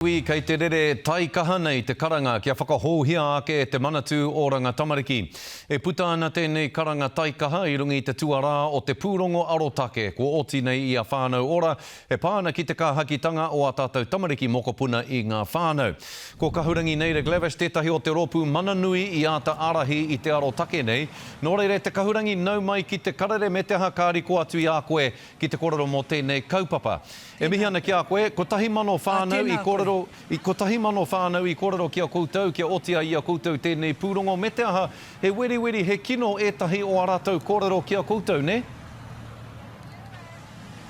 Kei te rere taikaha nei te karanga kia whakahōhia ake te manatū o ranga tamariki. E puta ana tēnei karanga taikaha i rungi te tuarā o te pūrongo arotake. Ko oti nei i a whānau ora, e pāna ki te kāhakitanga o a tātou tamariki mokopuna i ngā whānau. Ko kahurangi Neira Glavish tētahi o te ropu mananui i a ta arahi i te arotake nei. Nō reire te kahurangi nau mai ki te karere me te hakari ko atu i a koe ki te korero mō tēnei kaupapa. E mihi ana ki a koe, ko tahi mano whānau i korero ko tahi mano whānau i korero ki a koutou, kia otia i a koutou tēnei pūrongo. Me te aha, he weri he kino etahi o a rātou korero ki a koutou, ne?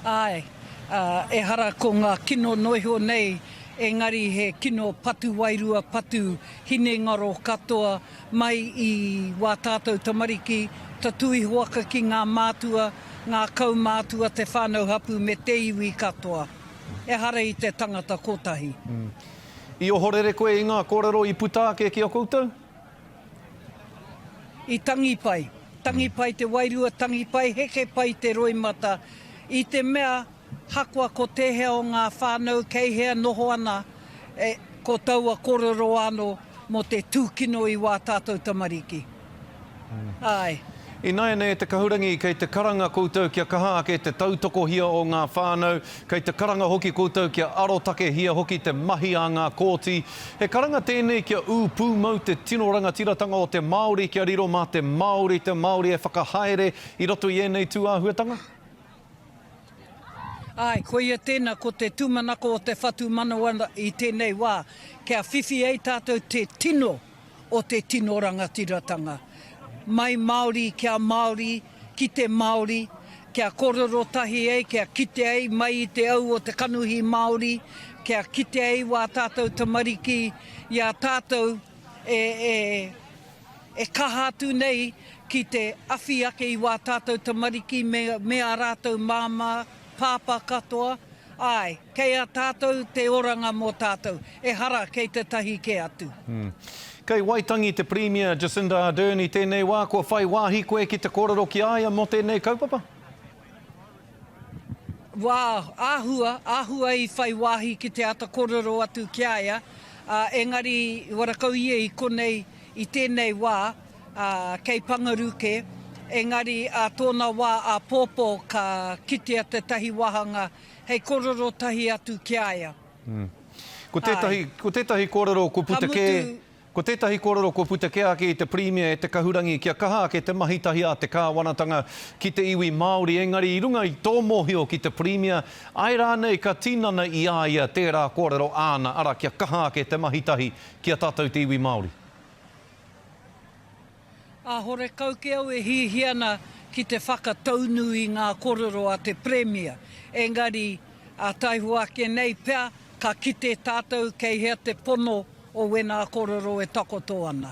Ai, e hara ko ngā kino noiho nei, engari he kino patu wairua patu, hine ngaro katoa, mai i wā tātou tamariki, tatui hoaka ki ngā mātua, ngā kaumātua te whānau hapu me te iwi katoa. E hara i te tangata kotahi. I o horere koe i ngā kōrero i puta ake ki a koutou? I tangi pai. Tangi pai te wairua, tangi pai, heke pai te roimata. I te mea hakua ko te hea o ngā whānau, kei hea noho ana, ko taua kōrero ano mo te tūkino i wā tātou tamariki. Ai. I nai nei te kahurangi kei te karanga koutou kia kaha ake te tautoko hia o ngā whānau, kei te karanga hoki koutou kia arotake hia hoki te mahi a ngā kōti. He karanga tēnei kia ūpū mau te tino rangatiratanga o te Māori kia riro mā te Māori e whakahaere i roto i enei tūāhuatanga? Ai, ko ia tēnā ko te tūmanako o te whatu manawana i tēnei wā, kia whiwhi ei tātou te tino o te tino rangatiratanga. Mai Māori kia Māori, ki te Māori, kia kororo tahi ei, kia kite ei mai i te au o te kanuhi Māori, kia kite ei wā tātou tamariki, ia tātou e kahatu nei ki te awhi ake i wā tātou tamariki me a rātou māma, pāpā katoa. Ai, kei a tātou te oranga mō tātou, e hara kei te tahi ke atu. Kei waitangi te Premier Jacinda Ardern i tēnei wā, kua whai wāhi koe ki te kōrero ki aia mō tēnei kaupapa? Wā, āhua i whai wāhi ki te ata kōrero atu ki aia. Engari, warakau ia i konei i tēnei wā, kei Pangaruke. Engari, tōna wā a pōpō ka kitea te tahi wahanga, hei kōrero tahi atu ki aia. Ko tētahi kōrero ko putake... Ko tētahi kōrero ko putake ake i te Premier e te kahurangi kia kaha ake te mahitahi a te kāwanatanga ki te iwi Māori. Engari, i runga i tō mōhio ki te Premier, ai rānei ka tinana i aia tērā kōrero āna ara kia kaha ake te mahitahi kia tātou te iwi Māori. Hore kauke au e hihiana ki te whakataunu i ngā kōrero a te Premier. Engari, taihu ake nei pea, ka kite tātou kei hea te pono o wena kōrero e takoto ana.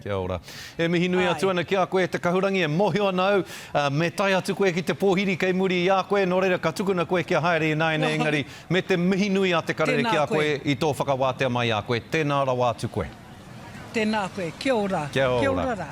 Kia ora. E mihi nui atu ana ki a koe te kahurangi e mohio anau, me tai atu koe ki te pōhiri kei muri i a koe, nō reira ka tukuna koe kia haere i nai nei engari, me te mihi nui a te karere ki a koe i tō whakawātea mai a koe. Tēnā rawa atu koe. Tēnā koe. Kia ora. Kia ora. Kia ora.